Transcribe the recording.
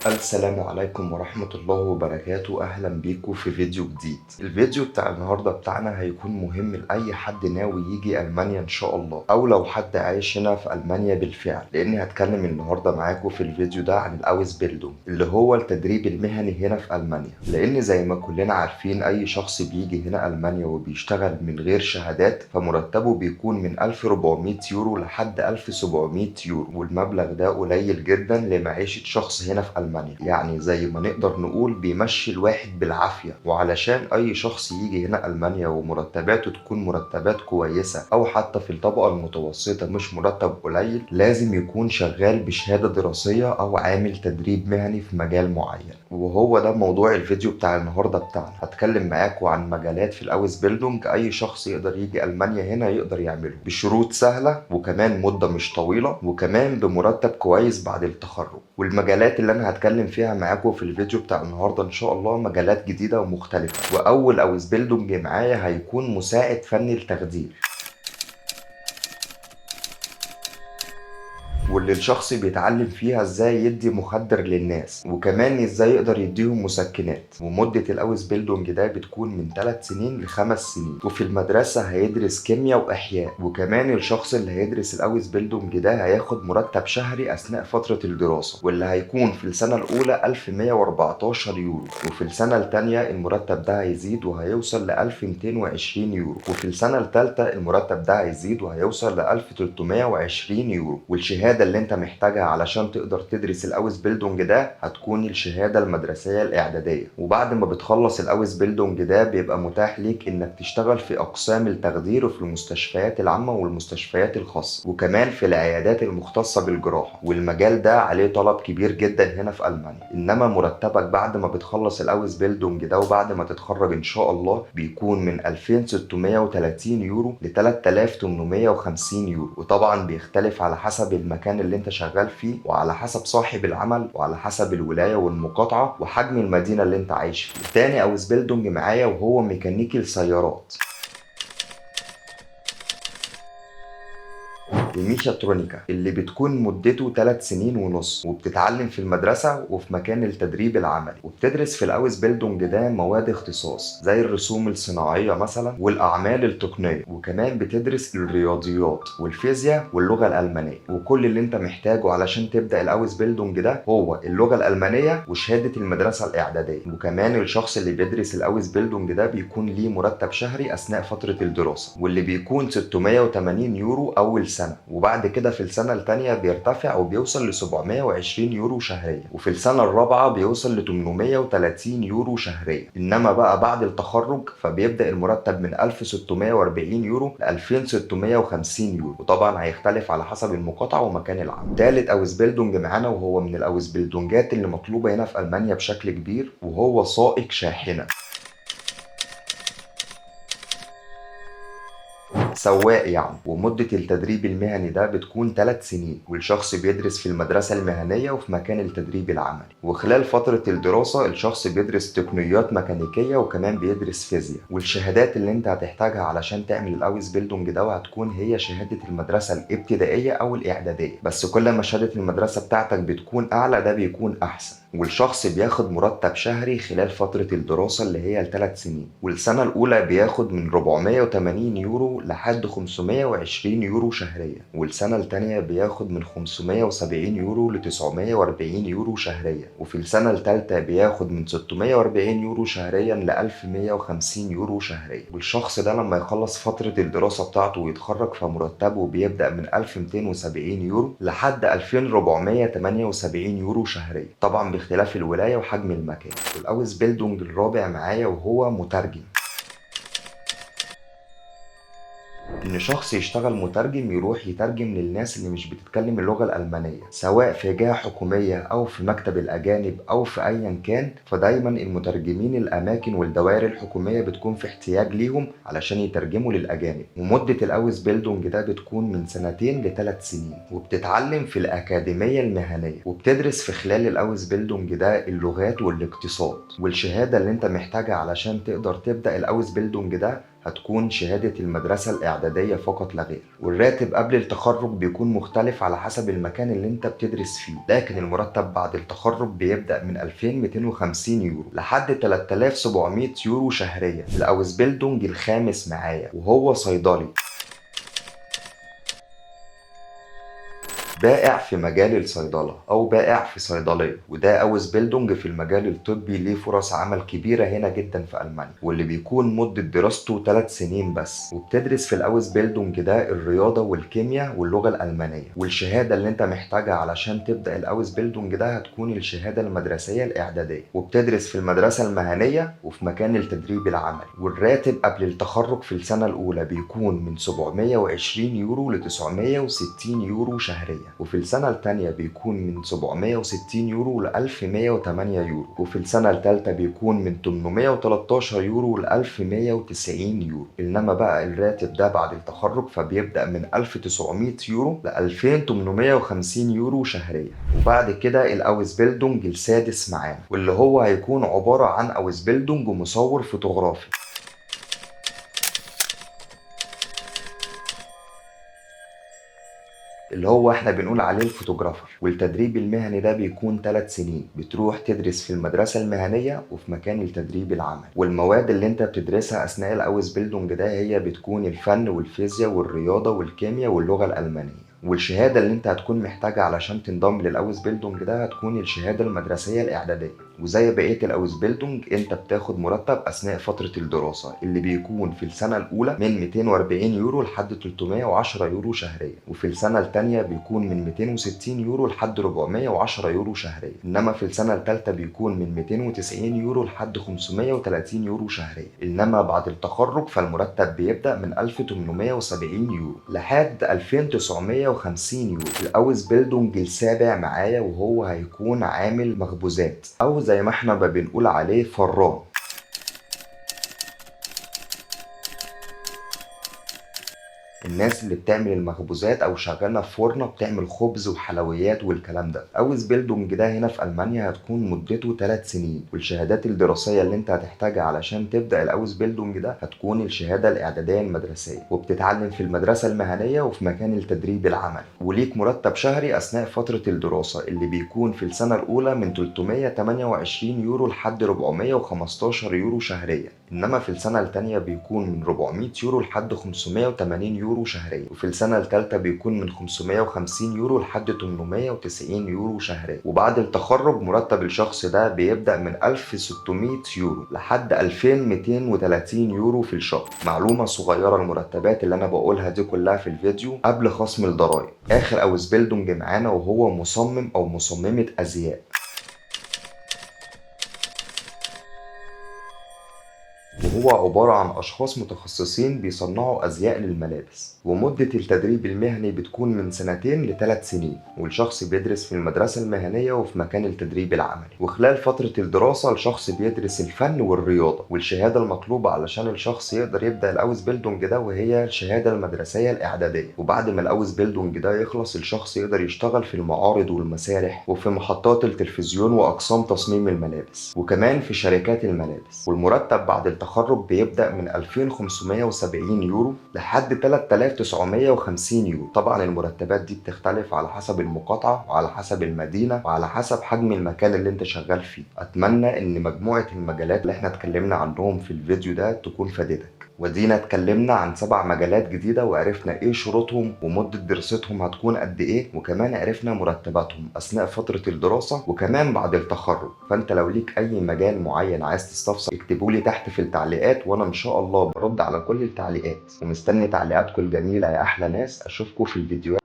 السلام عليكم ورحمة الله وبركاته. أهلا بيكم في فيديو جديد. الفيديو بتاع النهاردة بتاعنا هيكون مهم لأي حد ناوي يجي ألمانيا إن شاء الله، أو لو حد عايش هنا في ألمانيا بالفعل، لأني هتكلم النهاردة معاكم في الفيديو ده عن الأويس بيلدونج اللي هو التدريب المهني هنا في ألمانيا. لأن زي ما كلنا عارفين أي شخص بيجي هنا ألمانيا وبيشتغل من غير شهادات فمرتبه بيكون من 1400 يورو لحد 1700 يورو، والمبلغ ده قليل جدا لمعيشة شخص هنا في ألمانيا. يعني زي ما نقدر نقول بيمشي الواحد بالعافية. وعلشان أي شخص يجي هنا ألمانيا ومرتباته تكون مرتبات كويسة أو حتى في الطبقة المتوسطة مش مرتب قليل، لازم يكون شغال بشهادة دراسية أو عامل تدريب مهني في مجال معين. وهو ده موضوع الفيديو بتاع النهاردة بتاعنا. هتكلم معاكم عن مجالات في الأويس بيلدونج أي شخص يقدر يجي ألمانيا هنا يقدر يعمله بشروط سهلة، وكمان مدة مش طويلة، وكمان بمرتب كويس بعد التخرج. والمجالات اللي أنا هتكلم فيها معاكم في الفيديو بتاع النهاردة إن شاء الله مجالات جديدة ومختلفة. وأول أويس بيلدونج معايا هيكون مساعد فني التخدير، واللي الشخص بيتعلم فيها ازاي يدي مخدر للناس، وكمان ازاي يقدر يديهم مسكنات. ومدة الاويس بيلدونج ده بتكون من 3 سنين ل5 سنين. وفي المدرسة هيدرس كيمياء واحياء. وكمان الشخص اللي هيدرس الاويس بيلدونج ده هياخد مرتب شهري اثناء فترة الدراسة، واللي هيكون في السنة الاولى 1114 يورو، وفي السنة التانية المرتب ده هيزيد وهيوصل ل 1220 يورو، وفي السنة التالتة المرتب ده هيزيد وهيوصل ل 1320 يورو. والشهادة اللي انت محتاجها علشان تقدر تدرس الاويس بيلدونج ده هتكون الشهادة المدرسية الاعدادية. وبعد ما بتخلص الاويس بيلدونج ده بيبقى متاح ليك انك تشتغل في اقسام التخدير وفي المستشفيات العامة والمستشفيات الخاصة، وكمان في العيادات المختصة بالجراحة. والمجال ده عليه طلب كبير جدا هنا في المانيا. انما مرتبك بعد ما بتخلص الاويس بيلدونج ده وبعد ما تتخرج ان شاء الله بيكون من 2630 يورو ل 3850 يورو. وطبعا بيختلف على حسب المكان اللي انت شغال فيه، وعلى حسب صاحب العمل، وعلى حسب الولاية والمقاطعة وحجم المدينة اللي انت عايش فيها. تاني اويس بيلدونج معايا وهو ميكانيكي السيارات، الميشاترونيكا، اللي بتكون مدته 3 سنين ونص، وبتتعلم في المدرسة وفي مكان التدريب العملي. وبتدرس في الأويس بيلدونج ده مواد اختصاص زي الرسوم الصناعية مثلا والأعمال التقنية، وكمان بتدرس الرياضيات والفيزياء واللغة الألمانية. وكل اللي انت محتاجه علشان تبدأ الأويس بيلدونج ده هو اللغة الألمانية وشهادة المدرسة الإعدادية. وكمان الشخص اللي بيدرس الأويس بيلدونج ده بيكون ليه مرتب شهري أثناء فترة الدراسة، واللي بيكون 680 يورو أول سنة. وبعد كده في السنة التانية بيرتفع وبيوصل ل 720 يورو شهريا، وفي السنة الرابعة بيوصل ل 830 يورو شهريا. إنما بقى بعد التخرج فبيبدأ المرتب من 1640 يورو ل 2650 يورو، وطبعا هيختلف على حسب المقاطعة ومكان العمل. تالت أويس بيلدونج معانا وهو من الأويس بيلدونجات اللي مطلوبة هنا في ألمانيا بشكل كبير، وهو سائق شاحنة، سواق يعني. ومدة التدريب المهني ده بتكون 3 سنين، والشخص بيدرس في المدرسة المهنية وفي مكان التدريب العملي. وخلال فترة الدراسة الشخص بيدرس تقنيات ميكانيكية وكمان بيدرس فيزياء. والشهادات اللي انت هتحتاجها علشان تعمل الاويس بيلدونج ده هتكون هي شهادة المدرسة الابتدائية او الاعدادية، بس كل ما شهادة المدرسة بتاعتك بتكون اعلى ده بيكون احسن. والشخص بياخد مرتب شهري خلال فترة الدراسة اللي هي ال3 سنين. والسنة الأولى بياخد من 480 يورو لحد 520 يورو شهريا، والسنة التانية بياخد من 570 يورو ل 940 يورو شهريا، وفي السنة التالتة بياخد من 640 يورو شهريا ل 1150 يورو شهريا. والشخص ده لما يخلص فترة الدراسة بتاعته ويتخرج فمرتبه بيبدأ من 1270 يورو لحد 2478 يورو شهريا، طبعا باختلاف الولاية وحجم المكان. والأويس بيلدونج الرابع معايا وهو مترجم، ان شخص يشتغل مترجم يروح يترجم للناس اللي مش بتتكلم اللغة الألمانية، سواء في جهة حكومية او في مكتب الأجانب او في ايا كان. فدايما المترجمين الاماكن والدوائر الحكومية بتكون في احتياج ليهم علشان يترجموا للأجانب. ومدة الأويس بيلدونج ده بتكون من 2 ل3 سنين، وبتتعلم في الأكاديمية المهنية. وبتدرس في خلال الأويس بيلدونج ده اللغات والاقتصاد. والشهادة اللي انت محتاجها علشان تقدر تبدأ الأويس بيلدونج ده هتكون شهادة المدرسة الإعدادية فقط لا غير. والراتب قبل التخرج بيكون مختلف على حسب المكان اللي انت بتدرس فيه، لكن المرتب بعد التخرج بيبدأ من 2250 يورو لحد 3700 يورو شهريا. الأوزبيلدونج الخامس معايا وهو صيدلي، بائع في مجال الصيدلة أو بائع في صيدلية، وده أوزبيلدونج في المجال الطبي ليه فرص عمل كبيرة هنا جدا في ألمانيا، واللي بيكون مدة دراسته 3 سنين بس. وبتدرس في الأوزبيلدونج ده الرياضة والكيمياء واللغة الألمانية. والشهادة اللي أنت محتاجها علشان تبدأ الأوزبيلدونج ده هتكون الشهادة المدرسية الإعدادية. وبتدرس في المدرسة المهنية وفي مكان التدريب العملي. والراتب قبل التخرج في السنة الأولى بيكون من 720 يورو ل 960 يورو شهريا، وفي السنة التانية بيكون من 760 يورو ل 1108 يورو، وفي السنة التالتة بيكون من 813 يورو ل 1190 يورو. إنما بقى الراتب ده بعد التخرج فبيبدأ من 1900 يورو ل 2850 يورو شهريا. وبعد كده الأوزبيلدونج السادس معانا، واللي هو هيكون عبارة عن أوزبيلدونج مصور فوتوغرافي، اللي هو احنا بنقول عليه الفوتوغرافر. والتدريب المهني ده بيكون 3 سنين، بتروح تدرس في المدرسة المهنية وفي مكان التدريب العملي. والمواد اللي انت بتدرسها اثناء الاوزبيلدونج ده هي بتكون الفن والفيزياء والرياضة والكيمياء واللغة الألمانية. والشهادة اللي انت هتكون محتاجها علشان تنضم للأوزبيلدونج ده هتكون الشهادة المدرسية الإعدادية. وزي بقية الأوزبيلدونج انت بتاخد مرتب أثناء فترة الدراسة، اللي بيكون في السنة الأولى من 240 يورو لحد 310 يورو شهريا، وفي السنة التانية بيكون من 260 يورو لحد 410 يورو شهريا. إنما في السنة التالتة بيكون من 290 يورو لحد 530 يورو شهريا. إنما بعد التخرج فالمرتب بيبدأ من 1870 يورو لحد 2950 يورو. الأوزبيلدونج السابع معايا وهو هيكون عامل مخبوزات، أو زي ما احنا بنقول عليه فران. الناس اللي بتعمل المخبوزات او شغاله في فرنه بتعمل خبز وحلويات والكلام ده. اوزبيلدونج ده هنا في المانيا هتكون مدته 3 سنين، والشهادات الدراسيه اللي انت هتحتاجها علشان تبدا الاوزبيلدونج ده هتكون الشهاده الاعداديه المدرسيه. وبتتعلم في المدرسه المهنيه وفي مكان التدريب العملي. وليك مرتب شهري اثناء فتره الدراسه، اللي بيكون في السنه الاولى من 328 يورو لحد 415 يورو شهريا. انما في السنه الثانيه بيكون من 400 يورو لحد 580 يورو شهريا، وفي السنه الثالثه بيكون من 550 يورو لحد 890 يورو شهريا. وبعد التخرج مرتب الشخص ده بيبدا من 1600 يورو لحد 2230 يورو في الشهر. معلومه صغيره، المرتبات اللي انا بقولها دي كلها في الفيديو قبل خصم الضرائب. اخر اوزبيلدونج معانا وهو مصمم او مصممه ازياء، وهو عبارة عن أشخاص متخصصين بيصنعوا أزياء للملابس. ومدة التدريب المهني بتكون من 2 ل3 سنين، والشخص بيدرس في المدرسة المهنية وفي مكان التدريب العملي. وخلال فترة الدراسة الشخص بيدرس الفن والرياضة. والشهادة المطلوبة علشان الشخص يقدر يبدأ الأوزبيلدونج ده وهي الشهادة المدرسية الإعدادية. وبعد ما الأوزبيلدونج ده يخلص الشخص يقدر يشتغل في المعارض والمسارح وفي محطات التلفزيون وأقسام تصميم الملابس، وكمان في شركات الملابس. والمرتب بعد التخرج بيبدأ من 2570 يورو لحد 3950 يورو. طبعا المرتبات دي بتختلف على حسب المقاطعة وعلى حسب المدينة وعلى حسب حجم المكان اللي انت شغال فيه. اتمنى ان مجموعة المجالات اللي احنا اتكلمنا عنهم في الفيديو ده تكون فادتك. ودينا اتكلمنا عن 7 مجالات جديدة، وعرفنا ايه شروطهم ومدة دراستهم هتكون قد ايه، وكمان عرفنا مرتباتهم اثناء فترة الدراسة وكمان بعد التخرج. فانت لو ليك اي مجال معين عايز تستفسر اكتبولي تحت في التعليقات، وانا ان شاء الله برد على كل التعليقات. ومستني تعليقاتكم الجميلة يا احلى ناس. اشوفكم في الفيديوهات